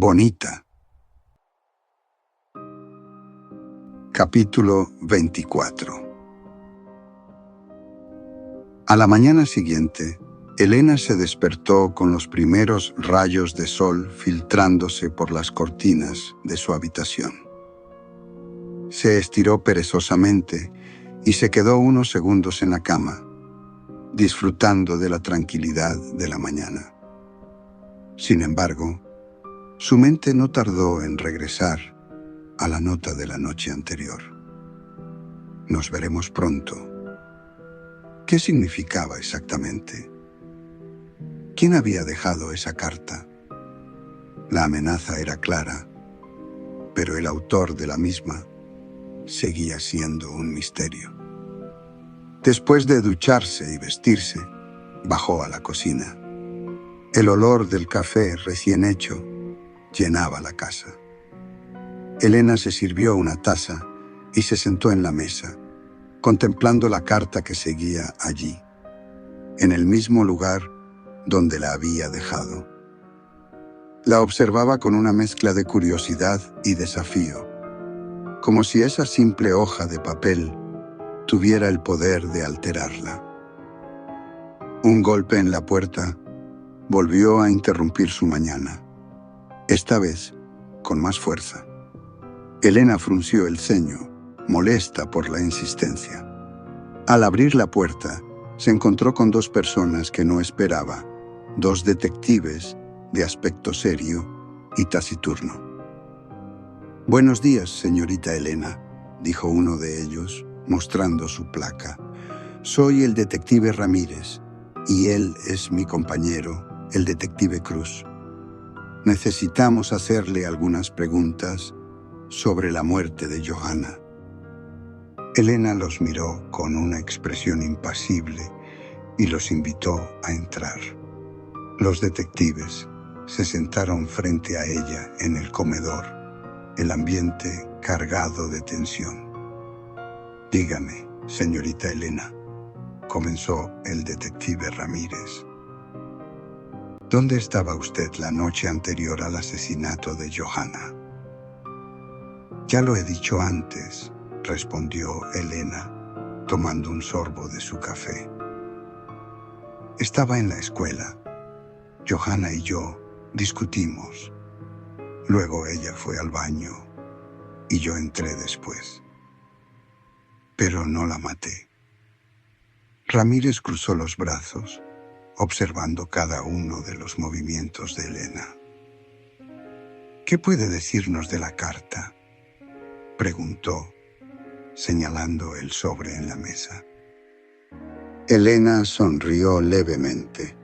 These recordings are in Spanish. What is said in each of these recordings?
bonita. Capítulo 24. A la mañana siguiente, Elena se despertó con los primeros rayos de sol filtrándose por las cortinas de su habitación. Se estiró perezosamente y se quedó unos segundos en la cama, disfrutando de la tranquilidad de la mañana. Sin embargo, su mente no tardó en regresar a la nota de la noche anterior. Nos veremos pronto. ¿Qué significaba exactamente? ¿Quién había dejado esa carta? La amenaza era clara, pero el autor de la misma seguía siendo un misterio. Después de ducharse y vestirse, bajó a la cocina. El olor del café recién hecho llenaba la casa. Elena se sirvió una taza y se sentó en la mesa, contemplando la carta que seguía allí, en el mismo lugar donde la había dejado. La observaba con una mezcla de curiosidad y desafío, como si esa simple hoja de papel tuviera el poder de alterarla. Un golpe en la puerta volvió a interrumpir su mañana, esta vez con más fuerza. Elena frunció el ceño, molesta por la insistencia. Al abrir la puerta, se encontró con dos personas que no esperaba, dos detectives de aspecto serio y taciturno. «Buenos días, señorita Elena», dijo uno de ellos, mostrando su placa. «Soy el detective Ramírez, y él es mi compañero, el detective Cruz. Necesitamos hacerle algunas preguntas sobre la muerte de Johanna». Elena los miró con una expresión impasible y los invitó a entrar. Los detectives se sentaron frente a ella en el comedor, el ambiente cargado de tensión. «Dígame, señorita Elena», comenzó el detective Ramírez. «¿Dónde estaba usted la noche anterior al asesinato de Johanna?» «Ya lo he dicho antes», respondió Elena, tomando un sorbo de su café. «Estaba en la escuela. Johanna y yo discutimos. Luego ella fue al baño y yo entré después. Pero no la maté». Ramírez cruzó los brazos, observando cada uno de los movimientos de Elena. «¿Qué puede decirnos de la carta?», preguntó, señalando el sobre en la mesa. Elena sonrió levemente.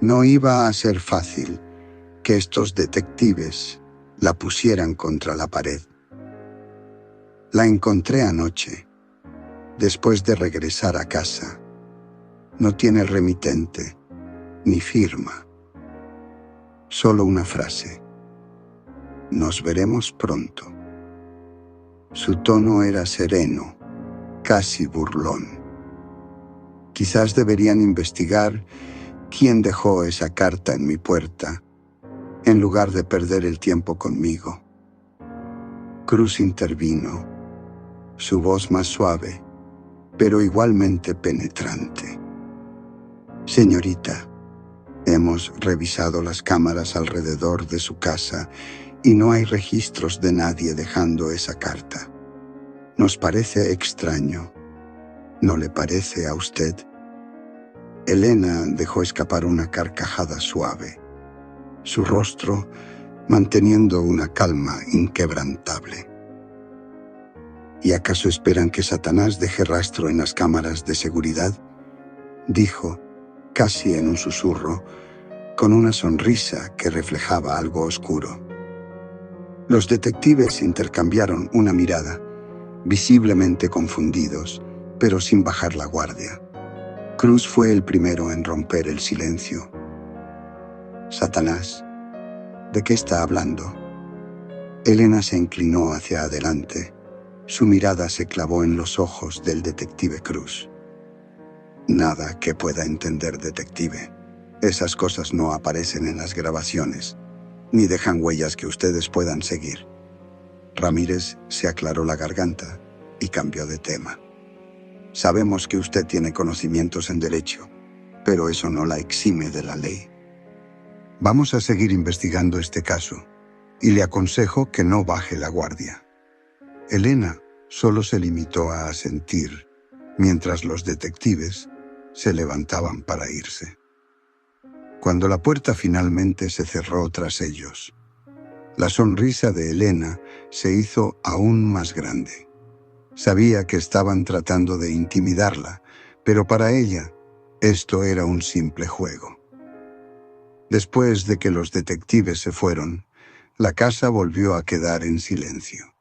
No iba a ser fácil que estos detectives la pusieran contra la pared. «La encontré anoche, después de regresar a casa. No tiene remitente, ni firma. Solo una frase: nos veremos pronto». Su tono era sereno, casi burlón. «Quizás deberían investigar quién dejó esa carta en mi puerta, en lugar de perder el tiempo conmigo». Cruz intervino, su voz más suave, pero igualmente penetrante. «Señorita, hemos revisado las cámaras alrededor de su casa y no hay registros de nadie dejando esa carta. Nos parece extraño. ¿No le parece a usted?» Elena dejó escapar una carcajada suave, su rostro manteniendo una calma inquebrantable. «¿Y acaso esperan que Satanás deje rastro en las cámaras de seguridad?», dijo, casi en un susurro, con una sonrisa que reflejaba algo oscuro. Los detectives intercambiaron una mirada, visiblemente confundidos, pero sin bajar la guardia. Cruz fue el primero en romper el silencio. «Satanás, ¿de qué está hablando?». Elena se inclinó hacia adelante. Su mirada se clavó en los ojos del detective Cruz. «Nada que pueda entender, detective. Esas cosas no aparecen en las grabaciones. ni dejan huellas que ustedes puedan seguir. Ramírez se aclaró la garganta y cambió de tema. Sabemos que usted tiene conocimientos en derecho, pero eso no la exime de la ley. Vamos a seguir investigando este caso y le aconsejo que no baje la guardia. Elena solo se limitó a asentir mientras los detectives se levantaban para irse. Cuando la puerta finalmente se cerró tras ellos, la sonrisa de Elena se hizo aún más grande. Sabía que estaban tratando de intimidarla, pero para ella esto era un simple juego. Después de que los detectives se fueron, la casa volvió a quedar en silencio.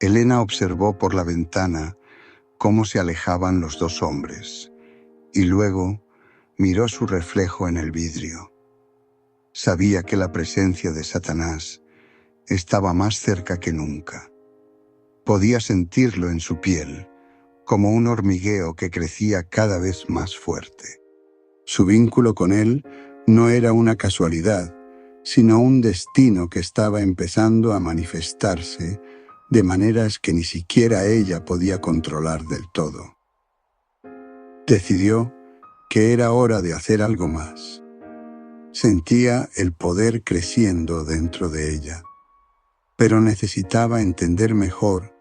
Elena observó por la ventana cómo se alejaban los dos hombres, y luego miró su reflejo en el vidrio. Sabía que la presencia de Satanás estaba más cerca que nunca. Podía sentirlo en su piel, como un hormigueo que crecía cada vez más fuerte. Su vínculo con él no era una casualidad, sino un destino que estaba empezando a manifestarse de maneras que ni siquiera ella podía controlar del todo. Decidió que era hora de hacer algo más. Sentía el poder creciendo dentro de ella, pero necesitaba entender mejor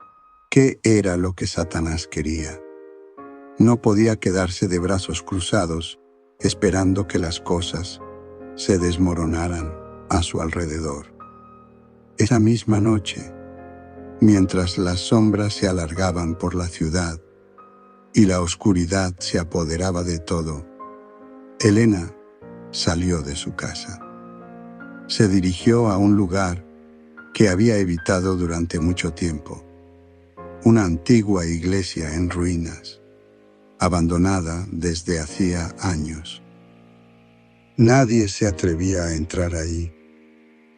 qué era lo que Satanás quería. No podía quedarse de brazos cruzados esperando que las cosas se desmoronaran a su alrededor. Esa misma noche, mientras las sombras se alargaban por la ciudad y la oscuridad se apoderaba de todo, Elena salió de su casa. Se dirigió a un lugar que había evitado durante mucho tiempo, una antigua iglesia en ruinas, abandonada desde hacía años. Nadie se atrevía a entrar ahí,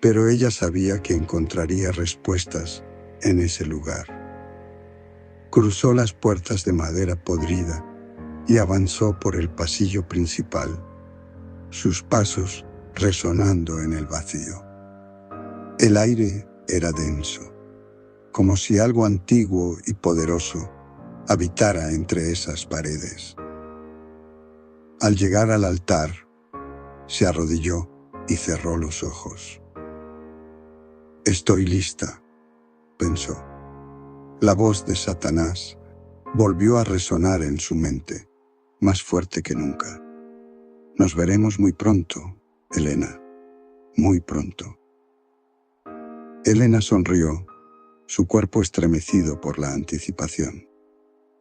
pero ella sabía que encontraría respuestas en ese lugar. Cruzó las puertas de madera podrida y avanzó por el pasillo principal, sus pasos resonando en el vacío. El aire era denso, como si algo antiguo y poderoso habitara entre esas paredes. Al llegar al altar, se arrodilló y cerró los ojos. «Estoy lista», pensó. La voz de Satanás volvió a resonar en su mente, más fuerte que nunca. «Nos veremos muy pronto, Elena, muy pronto». Elena sonrió, su cuerpo estremecido por la anticipación.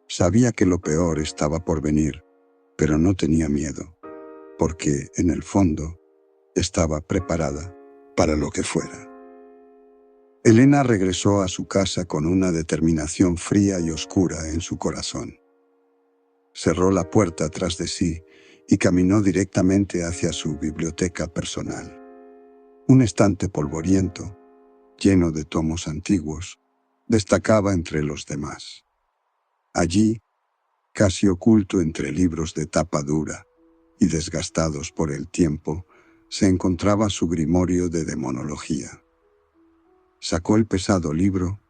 Sabía que lo peor estaba por venir, pero no tenía miedo, porque, en el fondo, estaba preparada para lo que fuera. Elena regresó a su casa con una determinación fría y oscura en su corazón. Cerró la puerta tras de sí y caminó directamente hacia su biblioteca personal. Un estante polvoriento, lleno de tomos antiguos, destacaba entre los demás. Allí, casi oculto entre libros de tapa dura y desgastados por el tiempo, se encontraba su grimorio de demonología. Sacó el pesado libro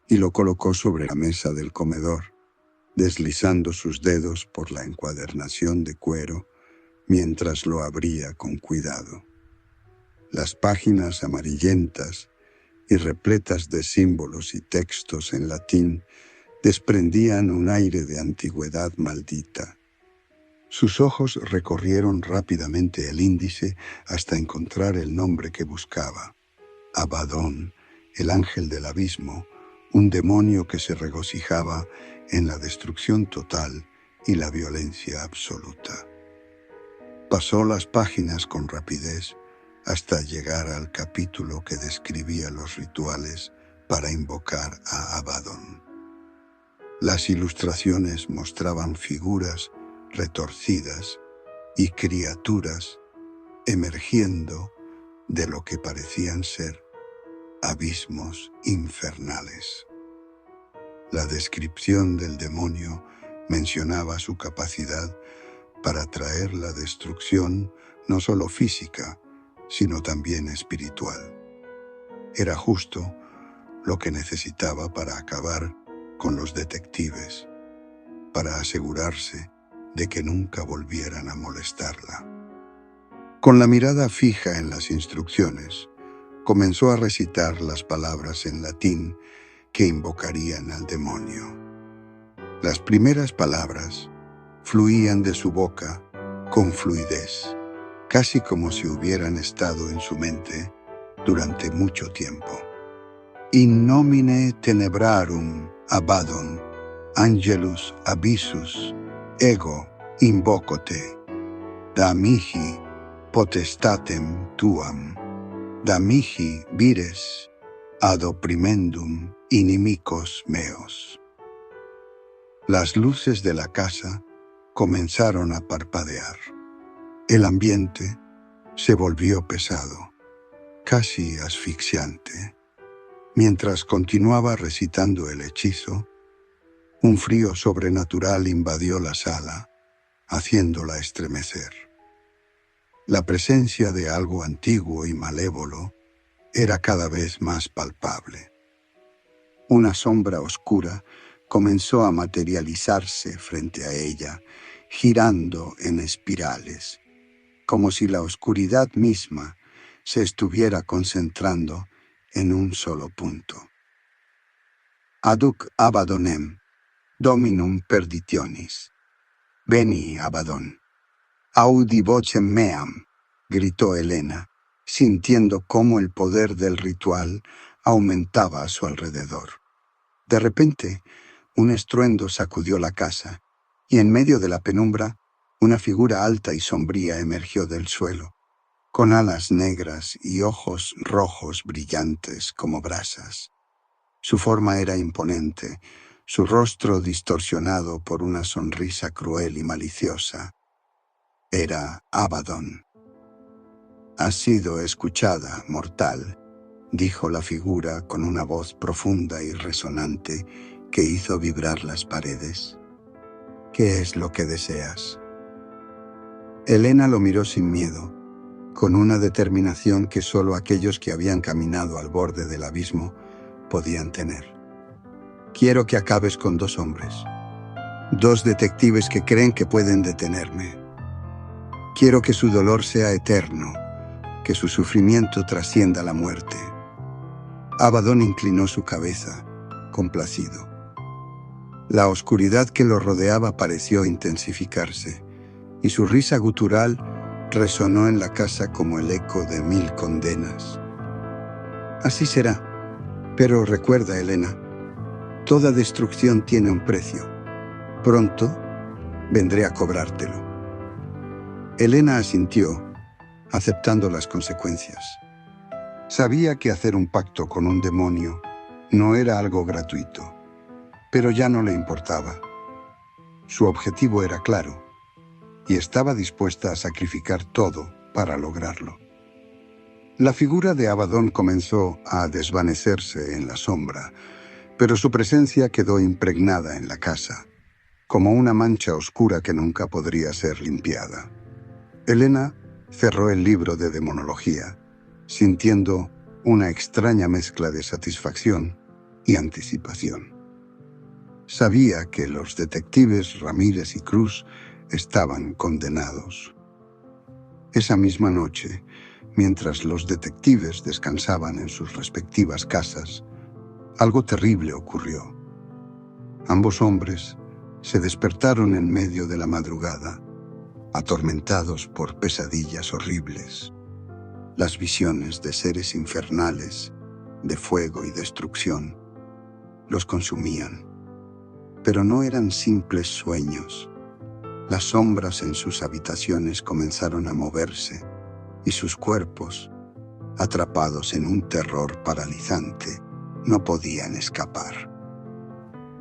y lo colocó sobre la mesa del comedor, deslizando sus dedos por la encuadernación de cuero mientras lo abría con cuidado. Las páginas amarillentas y repletas de símbolos y textos en latín desprendían un aire de antigüedad maldita. Sus ojos recorrieron rápidamente el índice hasta encontrar el nombre que buscaba: Abadón, el ángel del abismo, un demonio que se regocijaba en la destrucción total y la violencia absoluta. Pasó las páginas con rapidez hasta llegar al capítulo que describía los rituales para invocar a Abadón. Las ilustraciones mostraban figuras retorcidas y criaturas emergiendo de lo que parecían ser abismos infernales. La descripción del demonio mencionaba su capacidad para traer la destrucción no solo física, sino también espiritual. Era justo lo que necesitaba para acabar con los detectives, para asegurarse de que nunca volvieran a molestarla. Con la mirada fija en las instrucciones, comenzó a recitar las palabras en latín que invocarían al demonio. Las primeras palabras fluían de su boca con fluidez, casi como si hubieran estado en su mente durante mucho tiempo. In nomine tenebrarum Abaddon, angelus abyssus, ego invoco te, da mihi potestatem tuam, da mihi vires ad opprimendum inimicos meos. Las luces de la casa comenzaron a parpadear. El ambiente se volvió pesado, casi asfixiante. Mientras continuaba recitando el hechizo, un frío sobrenatural invadió la sala, haciéndola estremecer. La presencia de algo antiguo y malévolo era cada vez más palpable. Una sombra oscura comenzó a materializarse frente a ella, girando en espirales, como si la oscuridad misma se estuviera concentrando en un solo punto. Aduc Abaddonem, Dominum perditionis. Veni, Abaddon. Audi vocem meam, gritó Helena, sintiendo cómo el poder del ritual aumentaba a su alrededor. De repente, un estruendo sacudió la casa, y en medio de la penumbra, una figura alta y sombría emergió del suelo, con alas negras y ojos rojos brillantes como brasas. Su forma era imponente, su rostro distorsionado por una sonrisa cruel y maliciosa. Era Abaddon. «Has sido escuchada, mortal», dijo la figura con una voz profunda y resonante que hizo vibrar las paredes. «¿Qué es lo que deseas?» Helena lo miró sin miedo, con una determinación que solo aquellos que habían caminado al borde del abismo podían tener. «Quiero que acabes con 2 hombres, 2 detectives que creen que pueden detenerme. Quiero que su dolor sea eterno, que su sufrimiento trascienda la muerte». Abaddon inclinó su cabeza, complacido. La oscuridad que lo rodeaba pareció intensificarse, y su risa gutural resonó en la casa como el eco de 1000 condenas. «Así será. Pero recuerda, Helena, toda destrucción tiene un precio. Pronto vendré a cobrártelo». Helena asintió, aceptando las consecuencias. Sabía que hacer un pacto con un demonio no era algo gratuito, pero ya no le importaba. Su objetivo era claro, y estaba dispuesta a sacrificar todo para lograrlo. La figura de Abaddon comenzó a desvanecerse en la sombra, pero su presencia quedó impregnada en la casa, como una mancha oscura que nunca podría ser limpiada. Helena cerró el libro de demonología, sintiendo una extraña mezcla de satisfacción y anticipación. Sabía que los detectives Ramírez y Cruz estaban condenados. Esa misma noche, mientras los detectives descansaban en sus respectivas casas, algo terrible ocurrió. Ambos hombres se despertaron en medio de la madrugada, atormentados por pesadillas horribles. Las visiones de seres infernales, de fuego y destrucción, los consumían. Pero no eran simples sueños. Las sombras en sus habitaciones comenzaron a moverse, y sus cuerpos, atrapados en un terror paralizante, no podían escapar.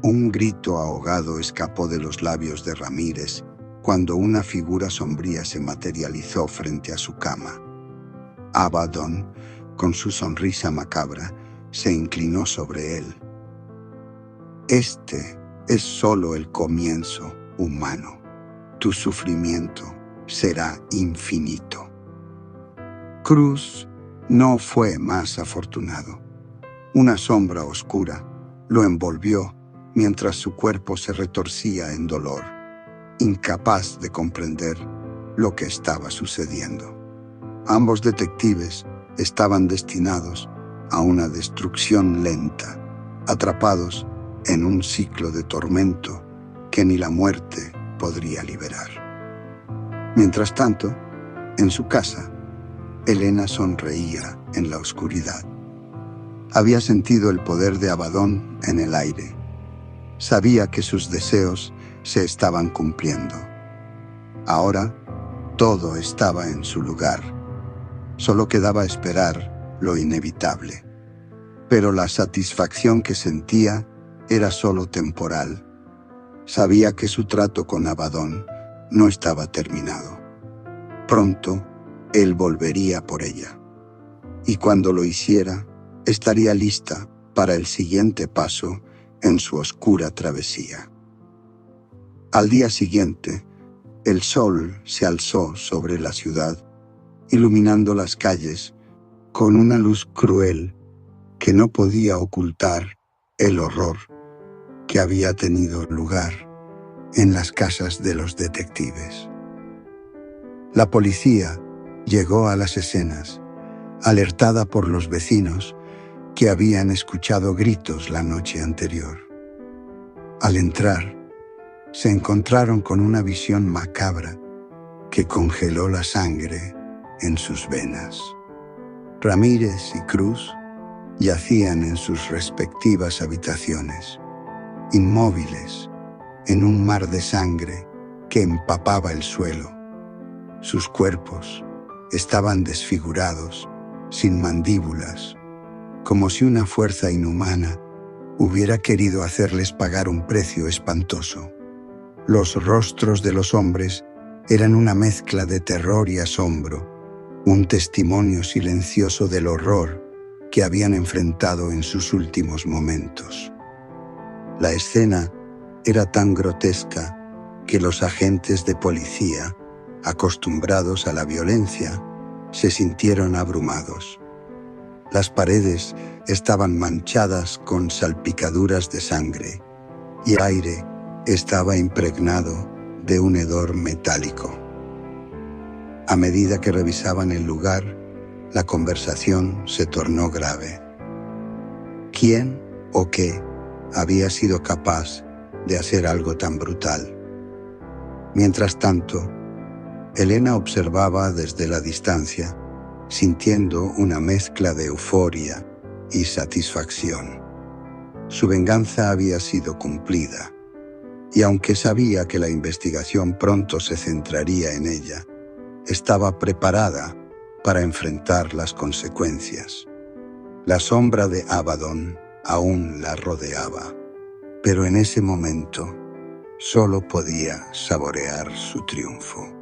Un grito ahogado escapó de los labios de Ramírez cuando una figura sombría se materializó frente a su cama. Abaddon, con su sonrisa macabra, se inclinó sobre él. «Este es solo el comienzo, humano. Tu sufrimiento será infinito». Cruz no fue más afortunado. Una sombra oscura lo envolvió mientras su cuerpo se retorcía en dolor, incapaz de comprender lo que estaba sucediendo. Ambos detectives estaban destinados a una destrucción lenta, atrapados en un ciclo de tormento que ni la muerte podría liberar. Mientras tanto, en su casa, Elena sonreía en la oscuridad. Había sentido el poder de Abaddon en el aire. Sabía que sus deseos se estaban cumpliendo. Ahora, todo estaba en su lugar. Solo quedaba esperar lo inevitable. Pero la satisfacción que sentía era solo temporal. Sabía que su trato con Abaddon no estaba terminado. Pronto, él volvería por ella. Y cuando lo hiciera, estaría lista para el siguiente paso en su oscura travesía. Al día siguiente, el sol se alzó sobre la ciudad, iluminando las calles con una luz cruel que no podía ocultar el horror que había tenido lugar en las casas de los detectives. La policía llegó a las escenas, alertada por los vecinos que habían escuchado gritos la noche anterior. Al entrar, se encontraron con una visión macabra que congeló la sangre en sus venas. Ramírez y Cruz yacían en sus respectivas habitaciones, inmóviles en un mar de sangre que empapaba el suelo. Sus cuerpos estaban desfigurados, sin mandíbulas, como si una fuerza inhumana hubiera querido hacerles pagar un precio espantoso. Los rostros de los hombres eran una mezcla de terror y asombro, un testimonio silencioso del horror que habían enfrentado en sus últimos momentos. La escena era tan grotesca que los agentes de policía, acostumbrados a la violencia, se sintieron abrumados. Las paredes estaban manchadas con salpicaduras de sangre y el aire estaba impregnado de un hedor metálico. A medida que revisaban el lugar, la conversación se tornó grave. ¿Quién o qué había sido capaz de hacer algo tan brutal? Mientras tanto, Elena observaba desde la distancia, sintiendo una mezcla de euforia y satisfacción. Su venganza había sido cumplida, y aunque sabía que la investigación pronto se centraría en ella, estaba preparada para enfrentar las consecuencias. La sombra de Abaddon aún la rodeaba, pero en ese momento solo podía saborear su triunfo.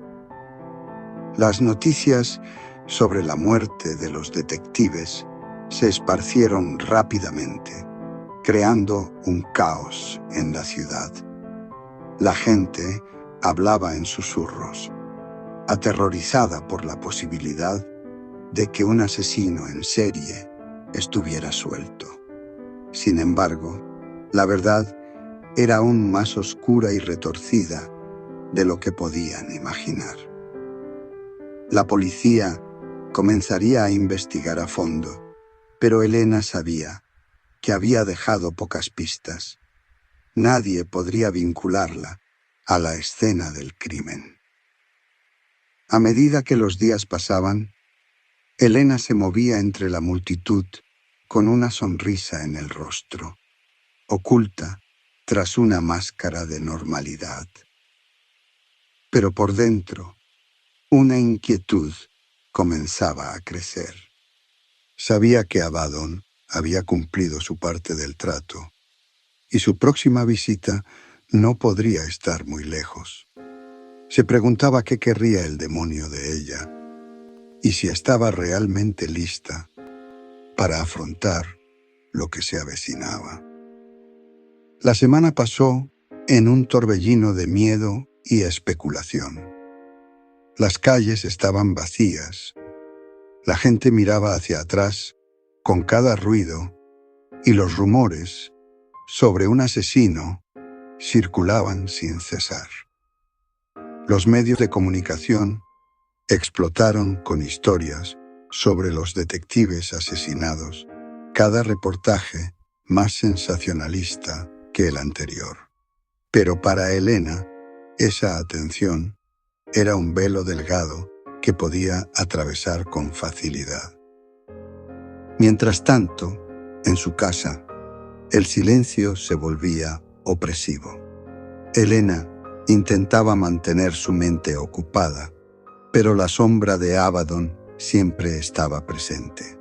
Las noticias sobre la muerte de los detectives se esparcieron rápidamente, creando un caos en la ciudad. La gente hablaba en susurros, aterrorizada por la posibilidad de que un asesino en serie estuviera suelto. Sin embargo, la verdad era aún más oscura y retorcida de lo que podían imaginar. La policía comenzaría a investigar a fondo, pero Elena sabía que había dejado pocas pistas. Nadie podría vincularla a la escena del crimen. A medida que los días pasaban, Elena se movía entre la multitud con una sonrisa en el rostro, oculta tras una máscara de normalidad. Pero por dentro, una inquietud comenzaba a crecer. Sabía que Abaddon había cumplido su parte del trato, y su próxima visita no podría estar muy lejos. Se preguntaba qué querría el demonio de ella, y si estaba realmente lista para afrontar lo que se avecinaba. La semana pasó en un torbellino de miedo y especulación. Las calles estaban vacías. La gente miraba hacia atrás con cada ruido y los rumores sobre un asesino circulaban sin cesar. Los medios de comunicación explotaron con historias sobre los detectives asesinados, cada reportaje más sensacionalista que el anterior. Pero para Elena, esa atención era un velo delgado que podía atravesar con facilidad. Mientras tanto, en su casa, el silencio se volvía opresivo. Elena intentaba mantener su mente ocupada, pero la sombra de Abaddon siempre estaba presente.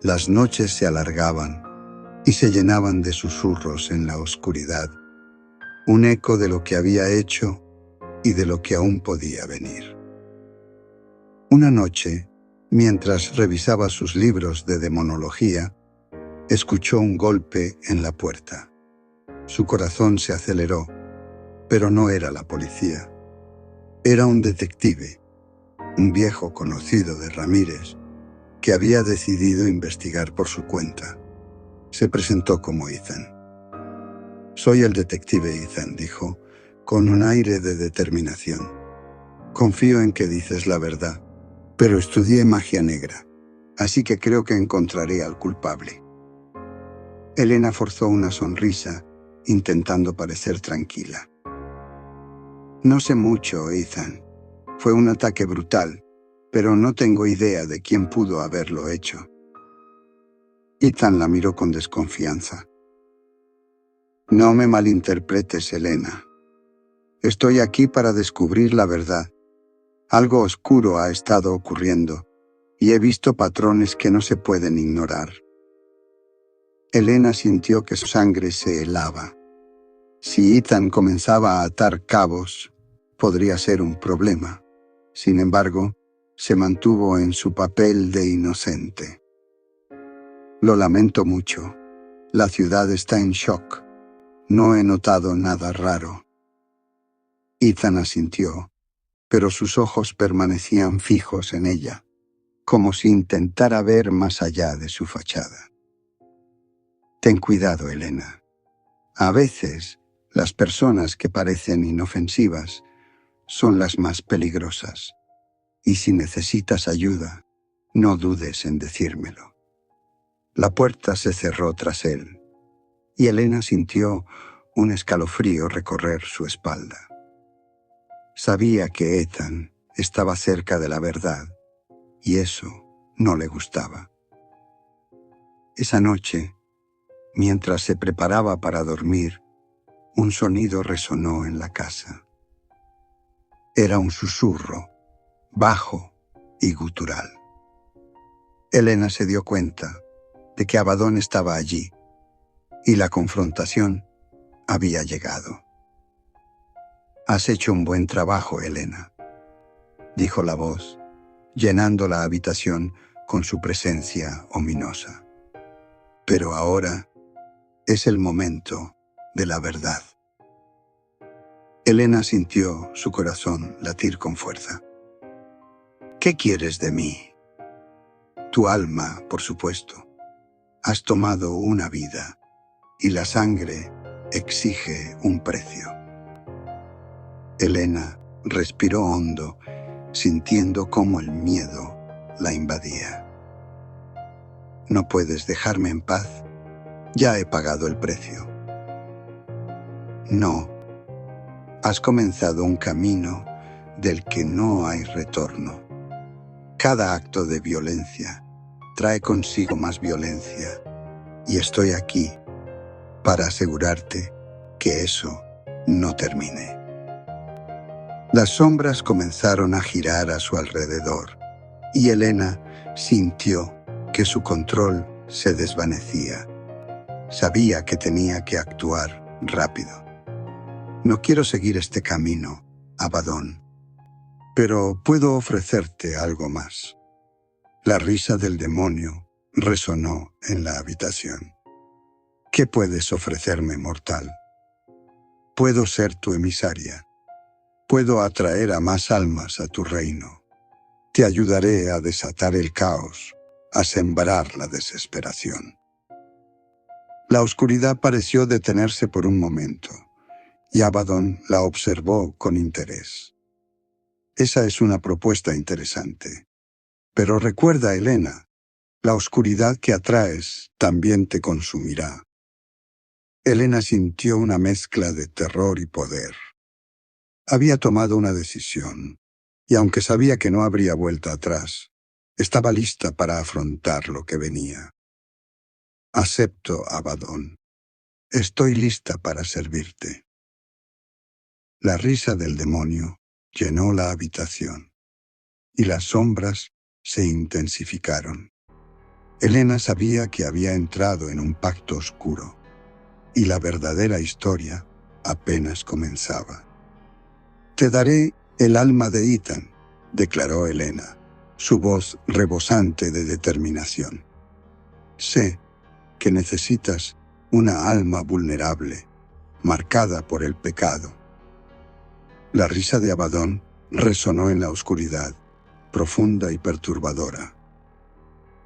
Las noches se alargaban y se llenaban de susurros en la oscuridad, un eco de lo que había hecho y de lo que aún podía venir. Una noche, mientras revisaba sus libros de demonología, escuchó un golpe en la puerta. Su corazón se aceleró, pero no era la policía. Era un detective, un viejo conocido de Ramírez, que había decidido investigar por su cuenta. Se presentó como Ethan. «Soy el detective Ethan», dijo, con un aire de determinación. «Confío en que dices la verdad, pero estudié magia negra, así que creo que encontraré al culpable». Elena forzó una sonrisa, intentando parecer tranquila. «No sé mucho, Ethan. Fue un ataque brutal, pero no tengo idea de quién pudo haberlo hecho». Ethan la miró con desconfianza. «No me malinterpretes, Elena. Estoy aquí para descubrir la verdad. Algo oscuro ha estado ocurriendo, y he visto patrones que no se pueden ignorar». Elena sintió que su sangre se helaba. Si Ethan comenzaba a atar cabos, podría ser un problema. Sin embargo, se mantuvo en su papel de inocente. «Lo lamento mucho. La ciudad está en shock. No he notado nada raro». Ethan asintió, pero sus ojos permanecían fijos en ella, como si intentara ver más allá de su fachada. «Ten cuidado, Elena. A veces, las personas que parecen inofensivas son las más peligrosas. Y si necesitas ayuda, no dudes en decírmelo». La puerta se cerró tras él, y Elena sintió un escalofrío recorrer su espalda. Sabía que Ethan estaba cerca de la verdad, y eso no le gustaba. Esa noche, mientras se preparaba para dormir, un sonido resonó en la casa. Era un susurro, bajo y gutural. Elena se dio cuenta de que Abaddon estaba allí, y la confrontación había llegado. «Has hecho un buen trabajo, Elena», dijo la voz, llenando la habitación con su presencia ominosa. «Pero ahora es el momento de la verdad». Elena sintió su corazón latir con fuerza. «¿Qué quieres de mí?» «Tu alma, por supuesto. Has tomado una vida, y la sangre exige un precio». Elena respiró hondo, sintiendo cómo el miedo la invadía. «¿No puedes dejarme en paz? Ya he pagado el precio». «No. Has comenzado un camino del que no hay retorno. Cada acto de violencia trae consigo más violencia, y estoy aquí para asegurarte que eso no termine». Las sombras comenzaron a girar a su alrededor, y Elena sintió que su control se desvanecía. Sabía que tenía que actuar rápido. «No quiero seguir este camino, Abaddon, pero puedo ofrecerte algo más». La risa del demonio resonó en la habitación. «¿Qué puedes ofrecerme, mortal? Puedo ser tu emisaria. Puedo atraer a más almas a tu reino». Te ayudaré a desatar el caos, a sembrar la desesperación. La oscuridad pareció detenerse por un momento, y Abaddon la observó con interés. Esa es una propuesta interesante. Pero recuerda, Helena, la oscuridad que atraes también te consumirá. Helena sintió una mezcla de terror y poder. Había tomado una decisión, y aunque sabía que no habría vuelta atrás, estaba lista para afrontar lo que venía. Acepto, Abaddon. Estoy lista para servirte. La risa del demonio llenó la habitación, y las sombras se intensificaron. Helena sabía que había entrado en un pacto oscuro, y la verdadera historia apenas comenzaba. Te daré el alma de Ethan, declaró Helena, su voz rebosante de determinación. Sé que necesitas una alma vulnerable, marcada por el pecado. La risa de Abaddon resonó en la oscuridad, profunda y perturbadora.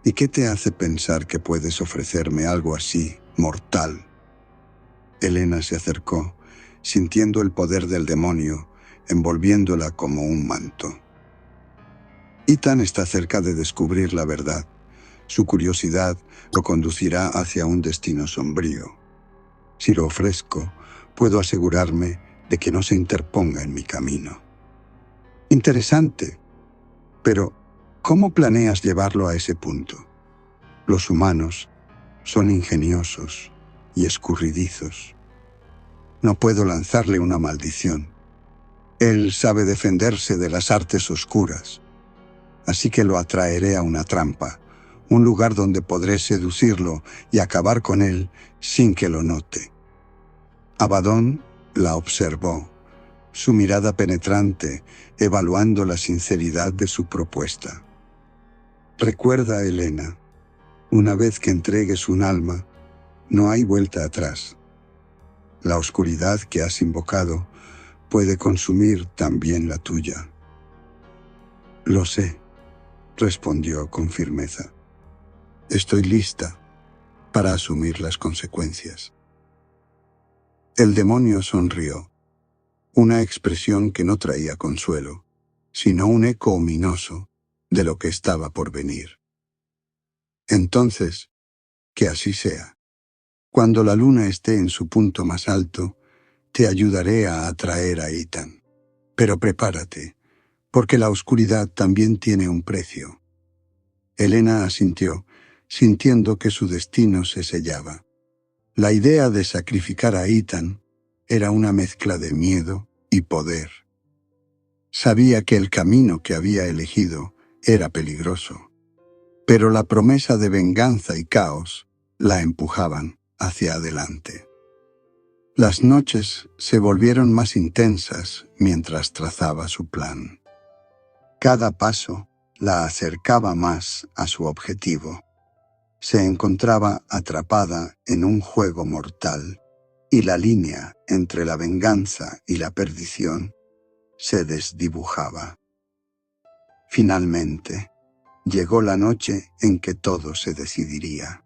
¿Y qué te hace pensar que puedes ofrecerme algo así, mortal? Helena se acercó, sintiendo el poder del demonio, envolviéndola como un manto. Ethan está cerca de descubrir la verdad. Su curiosidad lo conducirá hacia un destino sombrío. Si lo ofrezco, puedo asegurarme de que no se interponga en mi camino. Interesante, pero ¿cómo planeas llevarlo a ese punto? Los humanos son ingeniosos y escurridizos. No puedo lanzarle una maldición. Él sabe defenderse de las artes oscuras, así que lo atraeré a una trampa, un lugar donde podré seducirlo y acabar con él sin que lo note. Abaddon la observó, su mirada penetrante, evaluando la sinceridad de su propuesta. Recuerda, Helena, una vez que entregues un alma, no hay vuelta atrás. La oscuridad que has invocado puede consumir también la tuya. Lo sé, respondió con firmeza. Estoy lista para asumir las consecuencias. El demonio sonrió, una expresión que no traía consuelo, sino un eco ominoso de lo que estaba por venir. Entonces, que así sea. Cuando la luna esté en su punto más alto, te ayudaré a atraer a Ethan. Pero prepárate, porque la oscuridad también tiene un precio. Helena asintió, sintiendo que su destino se sellaba. La idea de sacrificar a Ethan era una mezcla de miedo y poder. Sabía que el camino que había elegido era peligroso, pero la promesa de venganza y caos la empujaban hacia adelante. Las noches se volvieron más intensas mientras trazaba su plan. Cada paso la acercaba más a su objetivo. Se encontraba atrapada en un juego mortal, y la línea entre la venganza y la perdición se desdibujaba. Finalmente, llegó la noche en que todo se decidiría.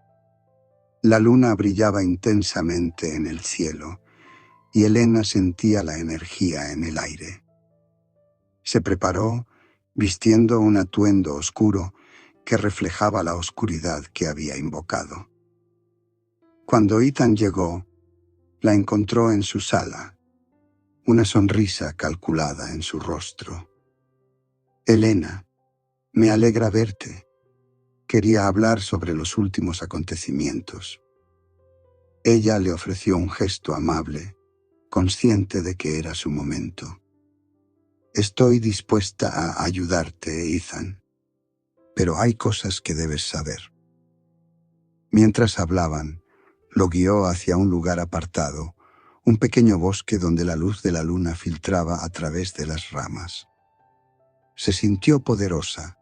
La luna brillaba intensamente en el cielo, y Helena sentía la energía en el aire. Se preparó, vistiendo un atuendo oscuro que reflejaba la oscuridad que había invocado. Cuando Ethan llegó, la encontró en su sala, una sonrisa calculada en su rostro. Helena, me alegra verte. Quería hablar sobre los últimos acontecimientos. Ella le ofreció un gesto amable, consciente de que era su momento. Estoy dispuesta a ayudarte, Ethan, pero hay cosas que debes saber. Mientras hablaban, lo guió hacia un lugar apartado, un pequeño bosque donde la luz de la luna filtraba a través de las ramas. Se sintió poderosa,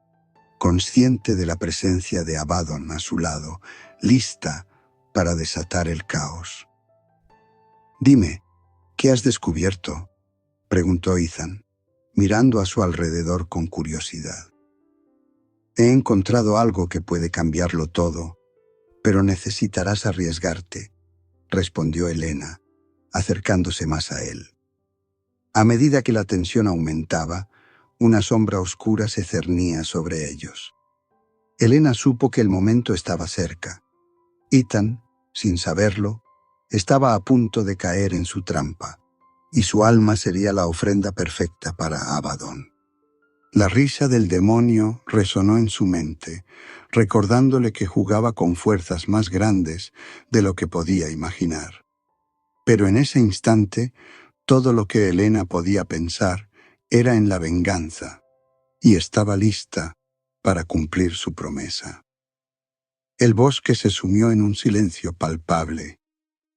consciente de la presencia de Abaddon a su lado, lista para desatar el caos. «Dime, ¿qué has descubierto?», preguntó Ethan, mirando a su alrededor con curiosidad. He encontrado algo que puede cambiarlo todo, pero necesitarás arriesgarte, respondió Helena, acercándose más a él. A medida que la tensión aumentaba, una sombra oscura se cernía sobre ellos. Helena supo que el momento estaba cerca. Ethan, sin saberlo, estaba a punto de caer en su trampa, y su alma sería la ofrenda perfecta para Abaddon. La risa del demonio resonó en su mente, recordándole que jugaba con fuerzas más grandes de lo que podía imaginar. Pero en ese instante, todo lo que Helena podía pensar era en la venganza, y estaba lista para cumplir su promesa. El bosque se sumió en un silencio palpable,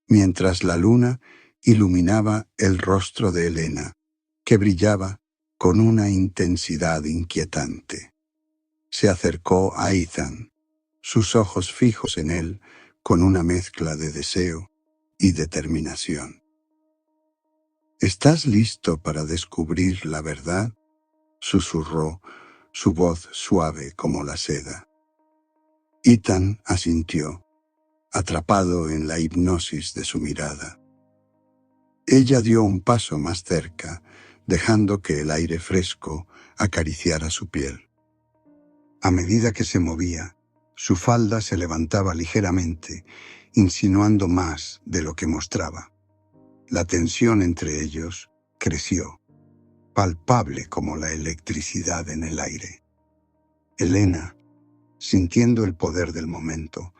mientras la luna iluminaba el rostro de Helena, que brillaba con una intensidad inquietante. Se acercó a Ethan, sus ojos fijos en él con una mezcla de deseo y determinación. ¿Estás listo para descubrir la verdad?, susurró, su voz suave como la seda. Ethan asintió, atrapado en la hipnosis de su mirada. Ella dio un paso más cerca, dejando que el aire fresco acariciara su piel. A medida que se movía, su falda se levantaba ligeramente, insinuando más de lo que mostraba. La tensión entre ellos creció, palpable como la electricidad en el aire. Helena, sintiendo el poder del momento,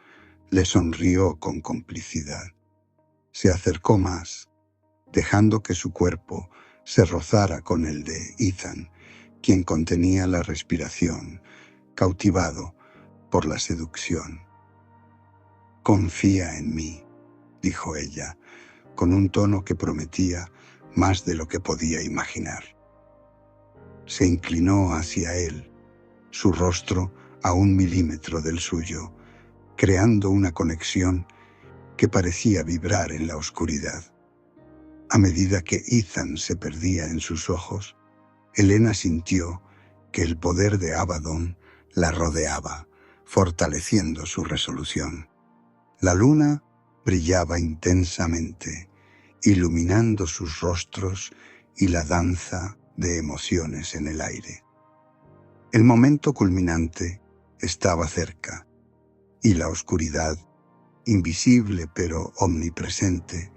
le sonrió con complicidad. Se acercó más, dejando que su cuerpo se rozara con el de Ethan, quien contenía la respiración, cautivado por la seducción. «Confía en mí», dijo ella, con un tono que prometía más de lo que podía imaginar. Se inclinó hacia él, su rostro a 1 milímetro del suyo, creando una conexión que parecía vibrar en la oscuridad. A medida que Ethan se perdía en sus ojos, Helena sintió que el poder de Abaddon la rodeaba, fortaleciendo su resolución. La luna brillaba intensamente, iluminando sus rostros y la danza de emociones en el aire. El momento culminante estaba cerca, y la oscuridad, invisible pero omnipresente,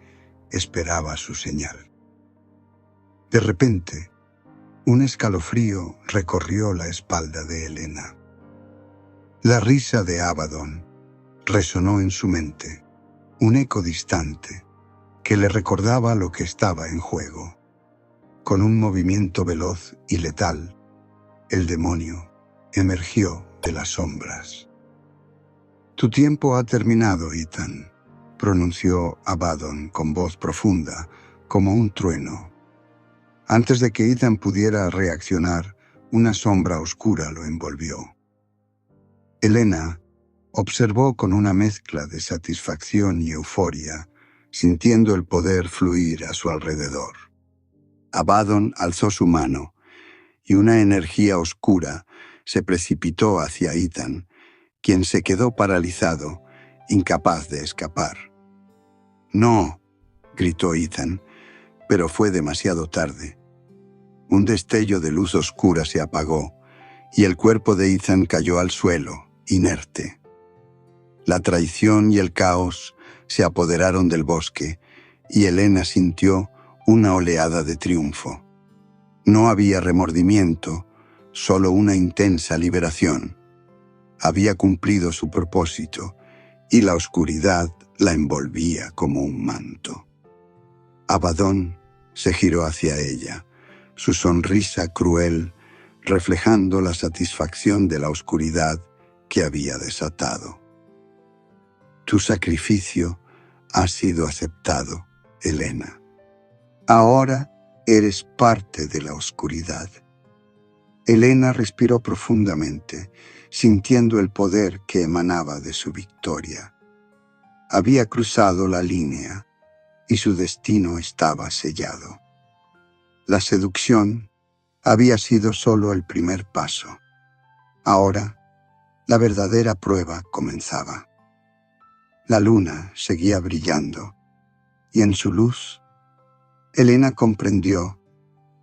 esperaba su señal. De repente, un escalofrío recorrió la espalda de Helena. La risa de Abaddon resonó en su mente, un eco distante que le recordaba lo que estaba en juego. Con un movimiento veloz y letal, el demonio emergió de las sombras. «Tu tiempo ha terminado, Ethan», pronunció Abaddon con voz profunda, como un trueno. Antes de que Ethan pudiera reaccionar, una sombra oscura lo envolvió. Helena observó con una mezcla de satisfacción y euforia, sintiendo el poder fluir a su alrededor. Abaddon alzó su mano, y una energía oscura se precipitó hacia Ethan, quien se quedó paralizado, incapaz de escapar. «No», gritó Ethan, pero fue demasiado tarde. Un destello de luz oscura se apagó, y el cuerpo de Ethan cayó al suelo, inerte. La traición y el caos se apoderaron del bosque, y Helena sintió una oleada de triunfo. No había remordimiento, solo una intensa liberación. Había cumplido su propósito, y la oscuridad la envolvía como un manto. Abaddon se giró hacia ella, su sonrisa cruel reflejando la satisfacción de la oscuridad que había desatado. «Tu sacrificio ha sido aceptado, Helena. Ahora eres parte de la oscuridad». Helena respiró profundamente, sintiendo el poder que emanaba de su victoria. Había cruzado la línea, y su destino estaba sellado. La seducción había sido solo el primer paso. Ahora La verdadera prueba comenzaba. La luna seguía brillando, y en su luz, Elena comprendió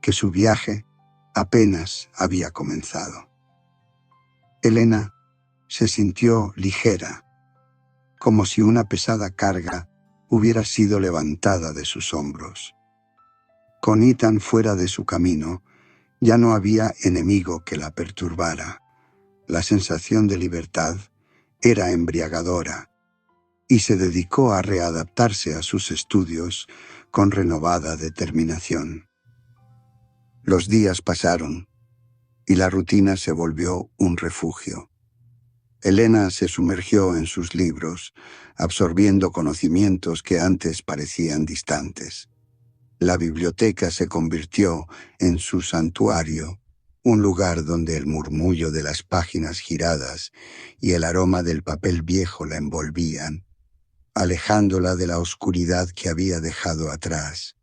que su viaje apenas había comenzado. Elena se sintió ligera, como si una pesada carga hubiera sido levantada de sus hombros. Con Ethan fuera de su camino, ya no había enemigo que la perturbara. La sensación de libertad era embriagadora, y se dedicó a readaptarse a sus estudios con renovada determinación. Los días pasaron, y la rutina se volvió un refugio. Elena se sumergió en sus libros, absorbiendo conocimientos que antes parecían distantes. La biblioteca se convirtió en su santuario, un lugar donde el murmullo de las páginas giradas y el aroma del papel viejo la envolvían, alejándola de la oscuridad que había dejado atrás.